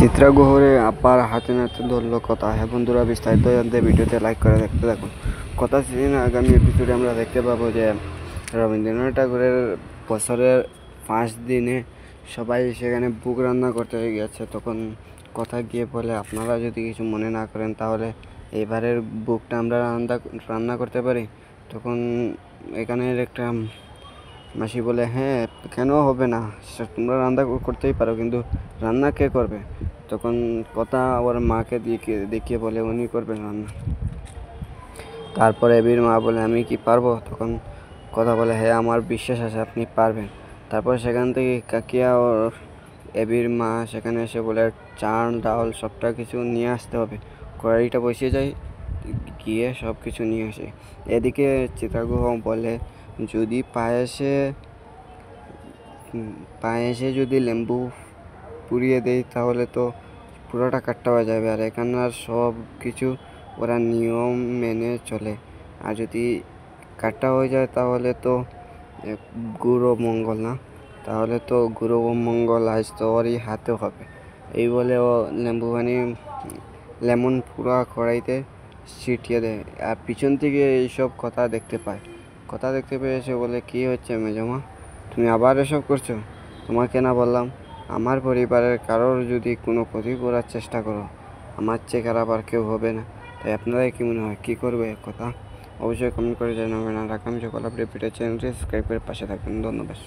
চিত্রগুহরে আব্বার হাতে নাতে ধরলো কথা। হ্যাঁ বন্ধুরা, বিস্তারিত জানতে ভিডিওতে লাইক করে দেখতে থাকুন। কথা সিজন আগামী এপিসোডে আমরা দেখতে পাবো যে রবীন্দ্রনাথ ঠাকুরের বছরের 5 দিনে সবাই সেখানে বুক রান্না করতে গেছে। তখন কথা গিয়ে বলে, আপনারা যদি কিছু মনে না করেন তাহলে এবারের বুকটা আমরা রান্না করতে পারি। তখন এখানের একটা মাসি বলে, হ্যাঁ কেন হবে না, তোমরা রান্না করতেই পারো, কিন্তু রান্না কে করবে? তখন কথা ওর মাকে দেখিয়ে বলে, উনি করবেন রান্না। তারপরে এবির মা বলে, আমি কি পারবো? তখন কথা বলে, হ্যাঁ আমার বিশ্বাস আছে আপনি পারবেন। তারপর সেখান থেকে কাকিয়া ওর এবির মা সেখানে এসে বলে, চাল ডাল সবটা কিছু নিয়ে আসতে হবে। কড়াইটা বসিয়ে যায়, গিয়ে সব কিছু নিয়ে আসে। এদিকে চিত্রগুহ বলে, যদি পায়েসে যদি লেম্বু পুড়িয়ে দেয় তাহলে তো পুরোটা কাট্টা হয়ে যাবে, আর এখানকার সব কিছু ওরা নিয়ম মেনে চলে। আর যদি কাট্টা হয়ে যায় তাহলে তো গুরু মঙ্গল না, তাহলে তো গুরু মঙ্গল আজ তো ওরই হাতে হবে। এই বলে ও লেমন পুরা কড়াইতে ছিটিয়ে দেয়। আর পিছন থেকে এইসব কথা দেখতে পেয়ে এসে বলে, কী হচ্ছে মেজমা, তুমি আবার এসব করছো? তোমাকে না বললাম আমার পরিবারের কারোর যদি কোনো ক্ষতি করার চেষ্টা করো, আমার চেয়ে খারাপ আর কেউ হবে না। তাই আপনারাই কি মনে হয়, কী করবে কথা? অবশ্যই কমেন্ট করে জানাবেন। আর আগামী সকাল আপডেট চ্যানেলটি সাবস্ক্রাইব করে পাশে থাকবেন। ধন্যবাদ।